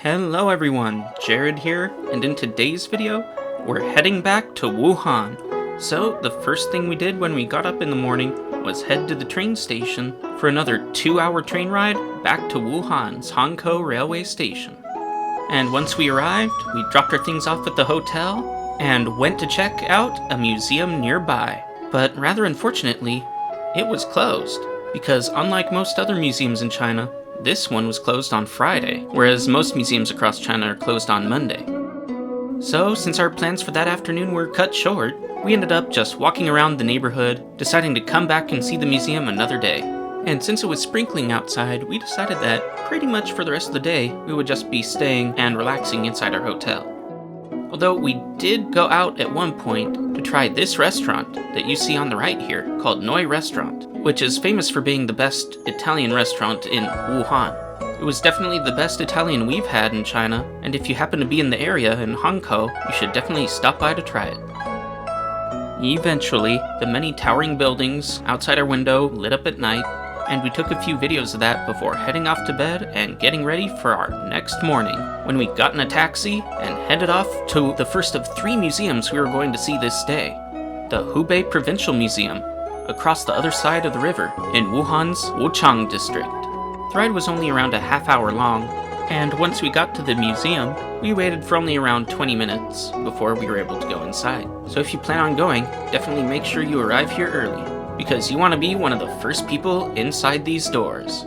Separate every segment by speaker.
Speaker 1: Hello everyone, Jared here, and in today's video, we're heading back to Wuhan. So, the first thing we did when we got up in the morning was head to the train station for another 2-hour train ride back to Wuhan's Hankou railway station. And once we arrived, we dropped our things off at the hotel and went to check out a museum nearby. But rather unfortunately, it was closed, because unlike most other museums in China, this one was closed on Friday, whereas most museums across China are closed on Monday. So, since our plans for that afternoon were cut short, we ended up just walking around the neighborhood, deciding to come back and see the museum another day. And since it was sprinkling outside, we decided that pretty much for the rest of the day, we would just be staying and relaxing inside our hotel. Although we did go out at one point to try this restaurant that you see on the right here, called Noi Restaurant, which is famous for being the best Italian restaurant in Wuhan. It was definitely the best Italian we've had in China, and if you happen to be in the area in Hankou, you should definitely stop by to try it. Eventually, the many towering buildings outside our window lit up at night, and we took a few videos of that before heading off to bed and getting ready for our next morning, when we got in a taxi and headed off to the first of 3 museums we were going to see this day. The Hubei Provincial Museum, across the other side of the river in Wuhan's Wuchang district. The ride was only around a half hour long, and once we got to the museum, we waited for only around 20 minutes before we were able to go inside. So if you plan on going, definitely make sure you arrive here early, because you want to be one of the first people inside these doors.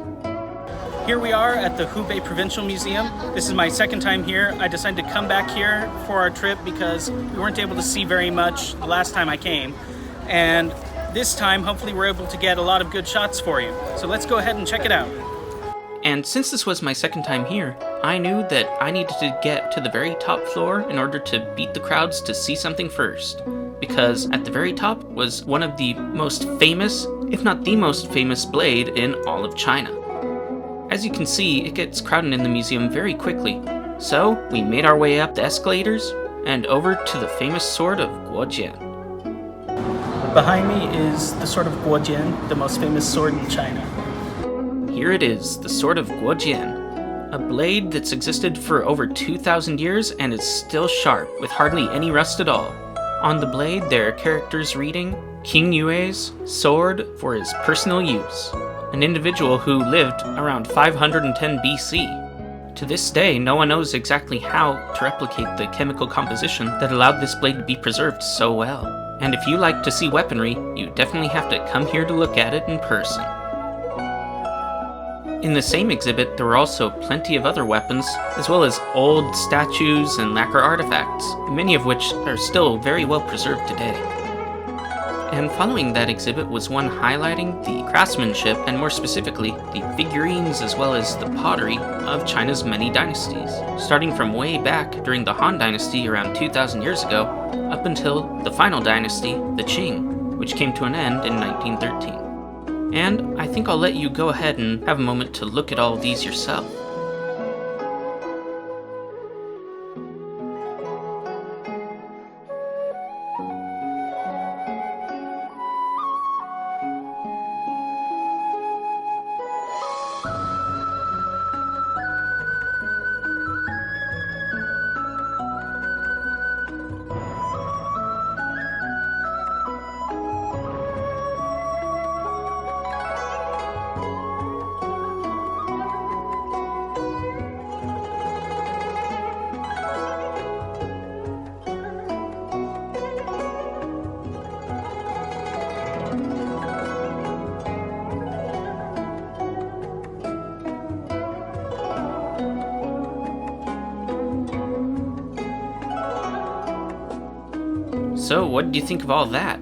Speaker 2: Here we are at the Hubei Provincial Museum. This is my second time here. I decided to come back here for our trip because we weren't able to see very much the last time I came. And this time, hopefully we're able to get a lot of good shots for you. So let's go ahead and check it out.
Speaker 1: And since this was my second time here, I knew that I needed to get to the very top floor in order to beat the crowds to see something first. Because at the very top was one of the most famous, if not the most famous blade in all of China. As you can see, it gets crowded in the museum very quickly. So we made our way up the escalators and over to the famous Sword of Guanyun.
Speaker 2: Behind me is the Sword of Guanyun, the most famous sword in China.
Speaker 1: Here it is, the Sword of Guanyun, a blade that's existed for over 2,000 years and is still sharp, with hardly any rust at all. On the blade, there are characters reading, King Yue's sword for his personal use, an individual who lived around 510 BC. To this day, no one knows exactly how to replicate the chemical composition that allowed this blade to be preserved so well. And if you like to see weaponry, you definitely have to come here to look at it in person. In the same exhibit, there were also plenty of other weapons, as well as old statues and lacquer artifacts, many of which are still very well preserved today. And following that exhibit was one highlighting the craftsmanship, and more specifically, the figurines as well as the pottery of China's many dynasties, starting from way back during the Han Dynasty around 2,000 years ago, up until the final dynasty, the Qing, which came to an end in 1913. And I think I'll let you go ahead and have a moment to look at all of these yourself. So, what do you think of all that?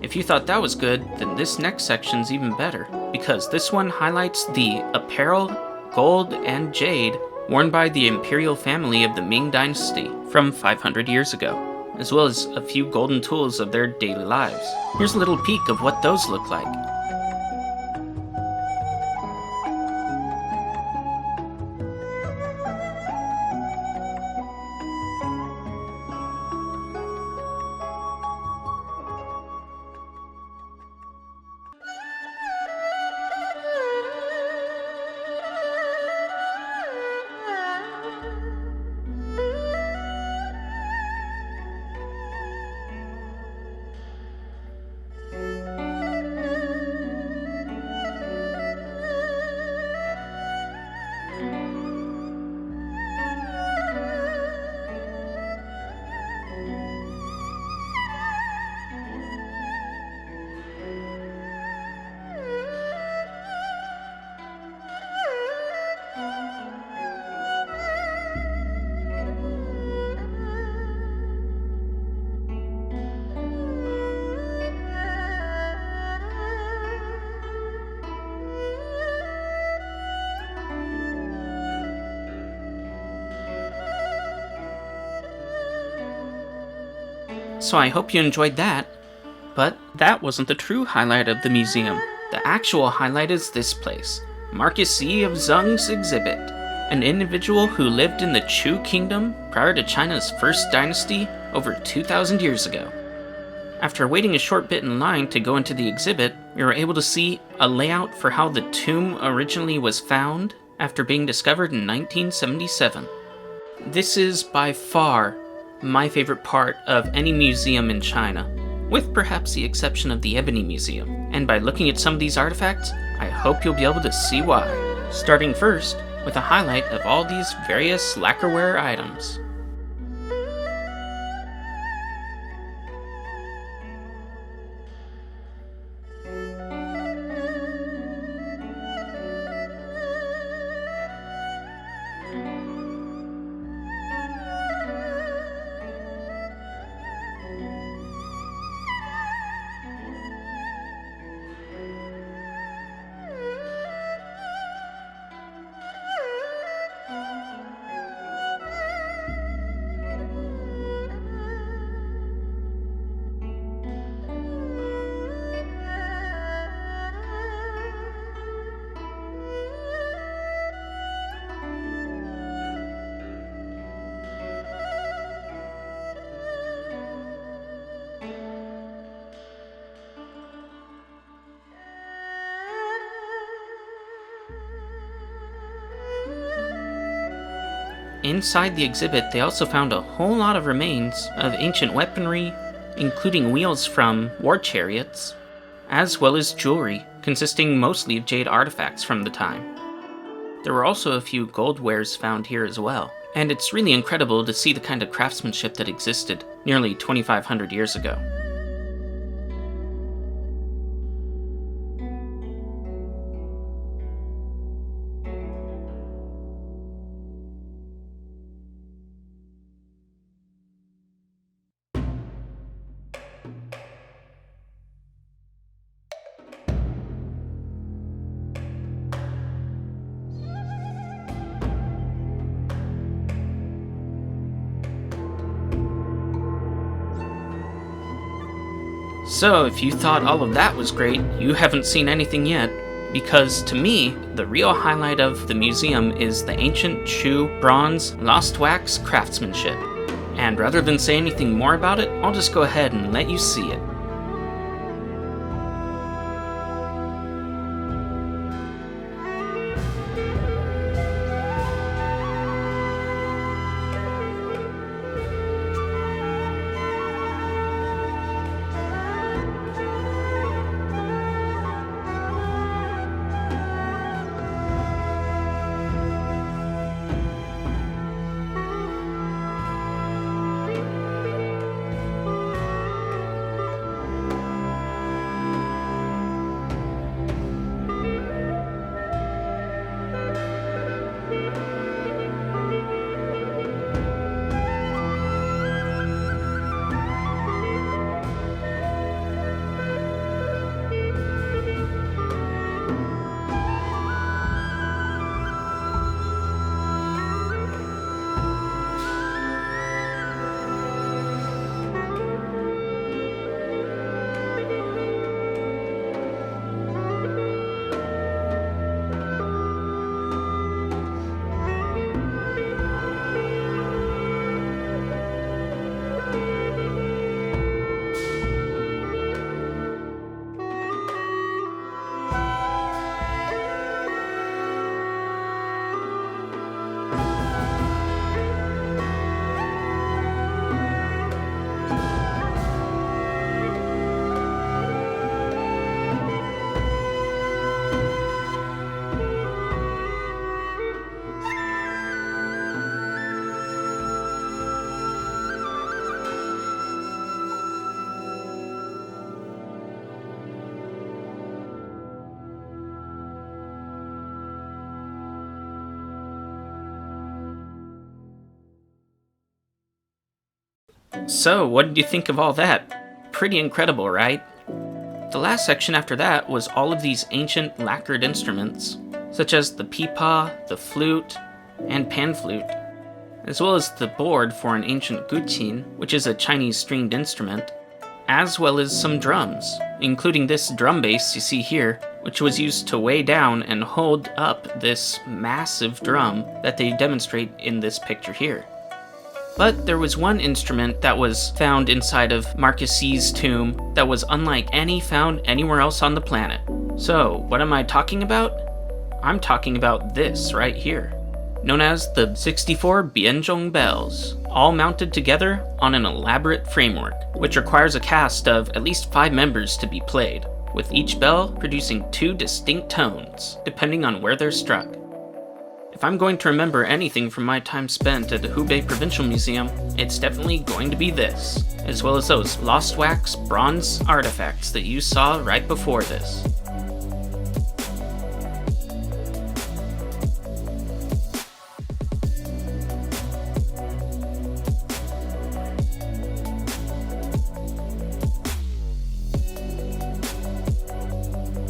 Speaker 1: If you thought that was good, then this next section's even better, because this one highlights the apparel, gold, and jade worn by the imperial family of the Ming Dynasty from 500 years ago, as well as a few golden tools of their daily lives. Here's a little peek of what those look like. So I hope you enjoyed that. But that wasn't the true highlight of the museum. The actual highlight is this place, Marquis of Zheng's exhibit, an individual who lived in the Chu Kingdom prior to China's first dynasty over 2,000 years ago. After waiting a short bit in line to go into the exhibit, we were able to see a layout for how the tomb originally was found after being discovered in 1977. This is by far my favorite part of any museum in China, with perhaps the exception of the Ebony Museum. And by looking at some of these artifacts, I hope you'll be able to see why. Starting first with a highlight of all these various lacquerware items. Inside the exhibit, they also found a whole lot of remains of ancient weaponry, including wheels from war chariots, as well as jewelry, consisting mostly of jade artifacts from the time. There were also a few gold wares found here as well, and it's really incredible to see the kind of craftsmanship that existed nearly 2,500 years ago. So, if you thought all of that was great, you haven't seen anything yet, because to me, the real highlight of the museum is the ancient Chu bronze lost wax craftsmanship. And rather than say anything more about it, I'll just go ahead and let you see it. So, what did you think of all that? Pretty incredible, right? The last section after that was all of these ancient lacquered instruments, such as the pipa, the flute, and pan flute. as well as the board for an ancient guqin, which is a Chinese stringed instrument, as well as some drums, including this drum bass you see here, which was used to weigh down and hold up this massive drum that they demonstrate in this picture here. But there was one instrument that was found inside of Marques's tomb that was unlike any found anywhere else on the planet. So, what am I talking about? I'm talking about this right here, known as the 64 Bianzhong bells, all mounted together on an elaborate framework, which requires a cast of at least 5 members to be played, with each bell producing 2 distinct tones, depending on where they're struck. If I'm going to remember anything from my time spent at the Hubei Provincial Museum, it's definitely going to be this, as well as those lost wax bronze artifacts that you saw right before this.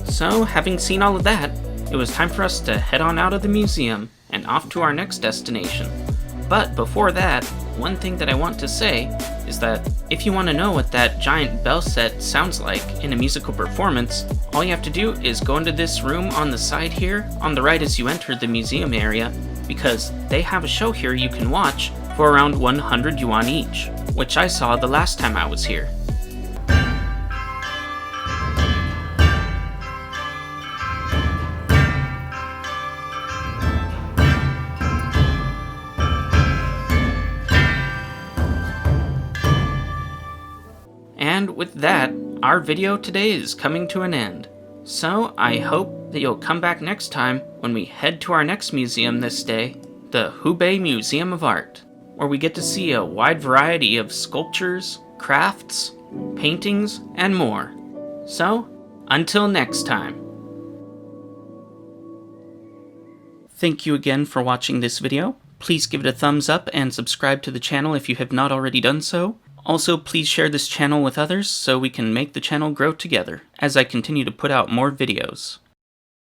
Speaker 1: So, having seen all of that, it was time for us to head on out of the museum and off to our next destination. But before that, one thing that I want to say is that if you want to know what that giant bell set sounds like in a musical performance, all you have to do is go into this room on the side here, on the right as you enter the museum area, because they have a show here you can watch for around 100 yuan each, which I saw the last time I was here. And with that, our video today is coming to an end. So I hope that you'll come back next time when we head to our next museum this day, the Hubei Museum of Art, where we get to see a wide variety of sculptures, crafts, paintings, and more. So, until next time. Thank you again for watching this video. Please give it a thumbs up and subscribe to the channel if you have not already done so. Also, please share this channel with others so we can make the channel grow together as I continue to put out more videos.